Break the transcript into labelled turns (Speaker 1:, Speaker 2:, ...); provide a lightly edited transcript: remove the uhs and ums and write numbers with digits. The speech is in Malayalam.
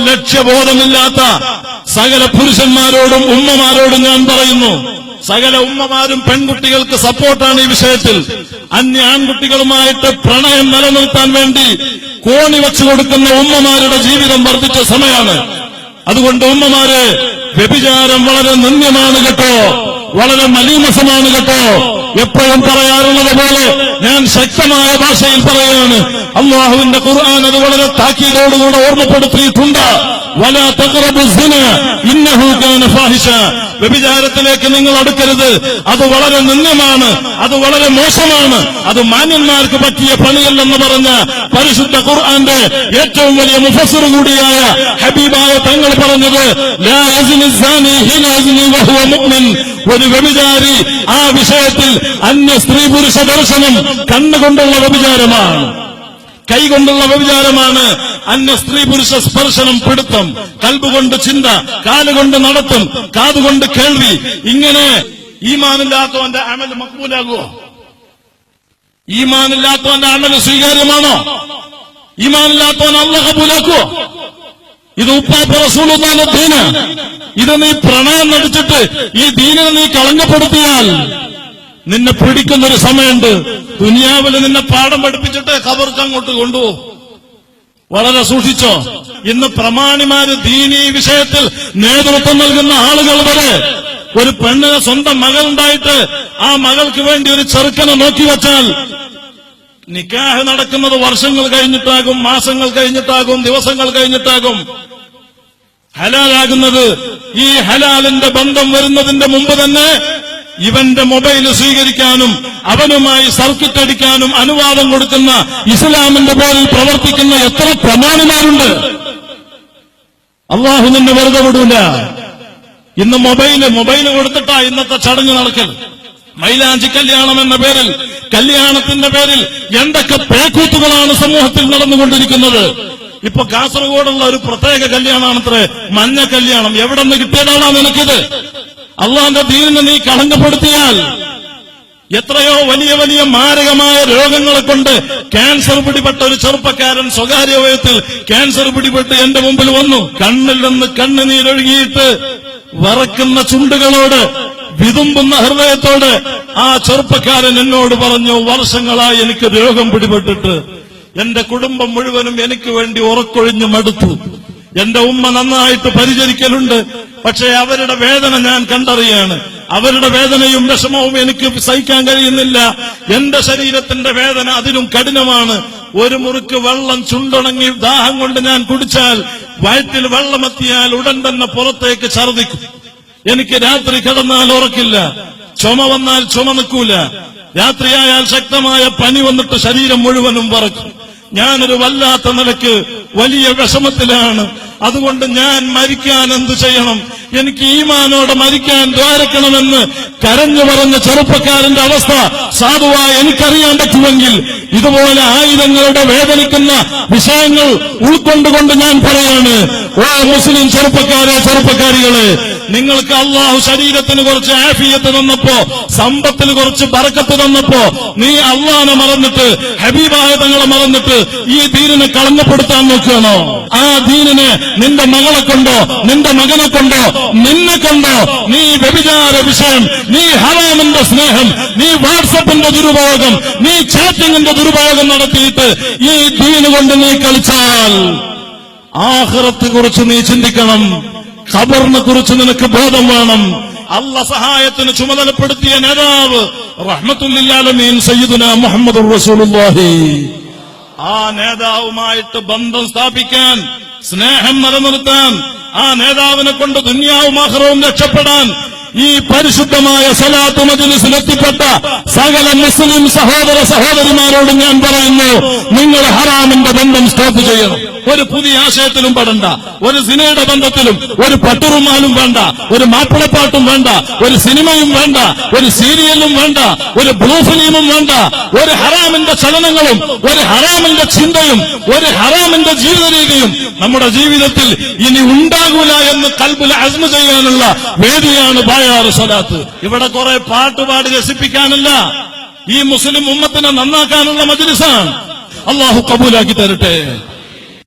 Speaker 1: ലക്ഷ്യബോധമില്ലാത്ത സകല പുരുഷന്മാരോടും ഉമ്മമാരോടും ഞാൻ പറയുന്നു, സകല ഉമ്മമാരും പെൺകുട്ടികൾക്ക് സപ്പോർട്ടാണ് ഈ വിഷയത്തിൽ. അന്യ ആൺകുട്ടികളുമായിട്ട് പ്രണയം നിലനിർത്താൻ വേണ്ടി കോണി വെച്ചു കൊടുക്കുന്ന ഉമ്മമാരുടെ ജീവിതം വർദ്ധിച്ച സമയമാണ്. അതുകൊണ്ട് ഉമ്മമാരെ, വ്യഭിചാരം വളരെ നിന്ദ്യമാണ് കേട്ടോ, വളരെ മലീമസമാണ് കേട്ടോ. എപ്പോഴും പറയാറുള്ളത് പോലെ ഞാൻ ശക്തമായ ഭാഷയിൽ പറയുകയാണ്. അല്ലാഹുവിന്റെ ഖുർആൻ അത് വളരെ താക്കീതോടുകൂടെ ഓർമ്മപ്പെടുത്തിയിട്ടുണ്ട്. വലാ തഖറബു സിന ഇന്നഹു കാന ഫാഹിഷ. വ്യഭിചാരത്തിലേക്ക് നിങ്ങൾ അടുക്കരുത്, അത് വളരെ നിന്ദ്യമാണ്, അത് വളരെ മോശമാണ്, അത് മാന്യന്മാർക്ക് പറ്റിയ പണിയല്ലെന്ന് പറഞ്ഞ പരിശുദ്ധ ഖുർആന്റെ ഏറ്റവും വലിയ മുഫസ്സിർ കൂടിയായ ഹബീബായ തങ്ങൾ പറഞ്ഞത്, ലാ യസ്നി സാനി ഹിന യസ്നി വഹുവ മുഅ്മിൻ. ഒരു വ്യഭിചാരി ആ വിഷയത്തിൽ അന്യ സ്ത്രീ പുരുഷ ദർശനം കണ്ണുകൊണ്ടുള്ള വ്യഭിചാരമാണ്, കൈകൊണ്ടുള്ള വ്യഭിചാരമാണ്. അന്യ സ്ത്രീ പുരുഷ സ്പർശനം, പിടുത്തം, കൽബുകൊണ്ട് ചിന്ത, കാലുകൊണ്ട് നടത്തം, കാതുകൊണ്ട് കേൾവി. ഇങ്ങനെ ഈമാനില്ലാത്തവന്റെ അമൽ മഖ്ബൂലാകുമോ? ഈമാനില്ലാത്തവന്റെ അമൽ സ്വീകാര്യമാണോ? ഈമാനില്ലാത്തവൻ അല്ലാഹു കബൂലാക്കുമോ? ഇത് ഉപ്പാപ്പ റസൂലുള്ളാഹിന്റെ ദീന്. ഇത് നീ പ്രണയം നടിച്ചിട്ട് ഈ ദീനിനെ നീ കളങ്കപ്പെടുത്തിയാൽ നിന്നെ പിടിക്കുന്നൊരു സമയമുണ്ട്. ദുനിയാവിൽ നിന്നെ പാഠം പഠിപ്പിച്ചിട്ട് ഖബർക്ക് അങ്ങോട്ട് കൊണ്ടുപോകും. വളരെ സൂക്ഷിച്ചോ. ഇന്ന് പ്രമാണിമാര് ദീനീ വിഷയത്തിൽ നേതൃത്വം നൽകുന്ന ആളുകൾ വരെ ഒരു പെണ്ണിന് സ്വന്തം മകളുണ്ടായിട്ട് ആ മകൾക്ക് വേണ്ടി ഒരു ചെറുക്കനെ നോക്കിവെച്ചാൽ നിക്കാഹ് നടക്കുന്നത് വർഷങ്ങൾ കഴിഞ്ഞിട്ടാകും, മാസങ്ങൾ കഴിഞ്ഞിട്ടാകും, ദിവസങ്ങൾ കഴിഞ്ഞിട്ടാകും. ഹലാലാകുന്നത് ഈ ഹലാലിന്റെ ബന്ധം വരുന്നതിന്റെ മുമ്പ് തന്നെ ഇവന്റെ മൊബൈൽ സ്വീകരിക്കാനും അവനുമായി സർക്കിറ്റ് അടിക്കാനും അനുവാദം കൊടുക്കുന്ന ഇസ്ലാമിന്റെ പേരിൽ പ്രവർത്തിക്കുന്ന എത്ര പ്രമാണിമാരുണ്ട്. അള്ളാഹു നിന്നെ വെറുതെ വിടൂല. ഇന്ന് മൊബൈല് കൊടുത്തിട്ടാ ഇന്നത്തെ ചടങ്ങ് നടക്കൽ. മൈലാഞ്ചി കല്യാണം എന്ന പേരിൽ, കല്യാണത്തിന്റെ പേരിൽ എന്തൊക്കെ പേക്കൂത്തുകളാണ് സമൂഹത്തിൽ നടന്നുകൊണ്ടിരിക്കുന്നത്. ഇപ്പൊ കാസർഗോഡുള്ള ഒരു പ്രത്യേക കല്യാണമാണത്രേ മഞ്ഞ കല്യാണം. എവിടെ നിന്ന് കിട്ടിയതാണോ നിനക്കിത്? അള്ളാന്റെ ദീനിനെ നീ കളങ്കപ്പെടുത്തിയാൽ എത്രയോ വലിയ വലിയ മാരകമായ രോഗങ്ങളെ കൊണ്ട് ക്യാൻസർ പിടിപെട്ട ഒരു ചെറുപ്പക്കാരൻ സ്വകാര്യ വയത്തിൽ ക്യാൻസർ പിടിപെട്ട് എന്റെ മുമ്പിൽ വന്നു. കണ്ണിൽ നിന്ന് കണ്ണുനീരൊഴുകിയിട്ട് വറക്കുന്ന ചുണ്ടുകളോട്, വിതുമ്പുന്ന ഹൃദയത്തോട് ആ ചെറുപ്പക്കാരൻ എന്നോട് പറഞ്ഞു, വർഷങ്ങളായി എനിക്ക് രോഗം പിടിപെട്ടിട്ട് എന്റെ കുടുംബം മുഴുവനും എനിക്ക് വേണ്ടി ഉറക്കൊഴിഞ്ഞു മടുത്തു. എന്റെ ഉമ്മ നന്നായിട്ട് പരിചരിക്കലുണ്ട്, പക്ഷേ അവരുടെ വേദന ഞാൻ കണ്ടറിയാണ്. അവരുടെ വേദനയും വിഷമവും എനിക്ക് സഹിക്കാൻ കഴിയുന്നില്ല. എന്റെ ശരീരത്തിന്റെ വേദന അതിലും കഠിനമാണ്. ഒരു മുറുക്ക് വെള്ളം ചുണ്ടുണങ്ങി ദാഹം കൊണ്ട് ഞാൻ കുടിച്ചാൽ വയറ്റിൽ വെള്ളമെത്തിയാൽ ഉടൻ തന്നെ പുറത്തേക്ക് ഛർദിക്കും. എനിക്ക് രാത്രി കിടന്നാൽ ഉറക്കില്ല, ചുമ വന്നാൽ ചുമ നിൽക്കൂല, രാത്രിയായാൽ ശക്തമായ പനി വന്നിട്ട് ശരീരം മുഴുവനും വറക്കും. ഞാനൊരു വല്ലാത്ത നിലക്ക് വലിയ വിഷമത്തിലാണ്. അതുകൊണ്ട് ഞാൻ മരിക്കാൻ എന്തു ചെയ്യണം? എനിക്ക് ഈമാനോടെ മരിക്കാൻ ദ്വാരക്കണമെന്ന് കരഞ്ഞു പറഞ്ഞ ചെറുപ്പക്കാരന്റെ അവസ്ഥ സാധുവായി എനിക്കറിയാൻ പറ്റുമെങ്കിൽ ഇതുപോലെ ആയിരങ്ങളുടെ വേദനിക്കുന്ന വിഷയങ്ങൾ ഉൾക്കൊണ്ടുകൊണ്ട് ഞാൻ പറയാണ്, ഓ മുസ്ലിം ചെറുപ്പക്കാരെ, ചെറുപ്പക്കാരികളെ, നിങ്ങൾക്ക് അള്ളാഹു ശരീരത്തിന് കുറച്ച് ആഫിയത്ത് തന്നപ്പോ, സമ്പത്തിന് കുറച്ച് ബറക്കത്ത് തന്നപ്പോ നീ അള്ളാഹനെ മറന്നിട്ട്, ഹബീബായ തങ്ങളെ മറന്നിട്ട് ഈ ദീനിനെ കളങ്കപ്പെടുത്താൻ നോക്കുകയാണോ? ആ ദീനിനെ നിന്റെ മകളെ കൊണ്ടോ നിന്റെ മകനെ കൊണ്ടോ നിന്നെ കൊണ്ടോ നീ വ്യഭിചാര വിഷയം, നീ ഹറാമിന്റെ സ്നേഹം, നീ വാട്സപ്പിന്റെ ദുരുപയോഗം, നീ ചാറ്റിങ്ങിന്റെ ദുരുപയോഗം നടത്തിയിട്ട് ഈ ദീന് കൊണ്ട് നീ കളിച്ചാൽ ആഖിറത്തെ കുറിച്ച് നീ ചിന്തിക്കണം. ഖബറിനെ കുറിച്ച് നിനക്ക് ബോധം വേണം. അല്ലാഹ് സഹായത്തിന് ചുമതലപ്പെടുത്തിയ നേതാവ് റഹ്മത്തുൽ ലിൽ ആലമീൻ സയ്യിദുനാ മുഹമ്മദുർ റസൂലുള്ളാഹി, ആ നേതാവുമായിട്ട് ബന്ധം സ്ഥാപിക്കാൻ, സ്നേഹം നിലനിർത്താൻ, ആ നേതാവിനെ കൊണ്ട് ദുനിയാവും ആഖിറവും രക്ഷപ്പെടാൻ ഈ പരിശുദ്ധമായ സലാത്ത് മജ്ലിസിൽ എത്തിപ്പെട്ട സകല മുസ്ലിം സഹോദര സഹോദരിമാരോട് ഞാൻ പറയുന്നു, നിങ്ങൾ ഹറാമിന്റെ ബന്ധം സ്റ്റോപ്പ് ചെയ്യണം. ഒരു പുതിയ ആശയത്തിലും പെടണ്ട, ഒരു സിനയുടെ ബന്ധത്തിലും, ഒരു പട്ടുറുമാലും വേണ്ട, ഒരു മാപ്പിളപ്പാട്ടും വേണ്ട, ഒരു സിനിമയും വേണ്ട, ഒരു സീരിയലും വേണ്ട, ഒരു ബ്ലൂ ഫിലിമും വേണ്ട. ഒരു ഹറാമിന്റെ ചലനങ്ങളും ഒരു ഹറാമിന്റെ ചിന്തയും ഒരു ഹറാമിന്റെ ജീവിത രീതിയും നമ്മുടെ ജീവിതത്തിൽ ഇനി ഉണ്ടാകൂല എന്ന് ഖൽബിൽ അസ്മ ചെയ്യാനുള്ള വേദിയാണ് ബായാറ് സലാത്ത്. ഇവിടെ കുറെ പാട്ടുപാടി രസിപ്പിക്കാനല്ല, ഈ മുസ്ലിം ഉമ്മത്തിനെ നന്നാക്കാനുള്ള മജ്ലിസാണ്. അല്ലാഹു കബൂലാക്കി തരട്ടെ.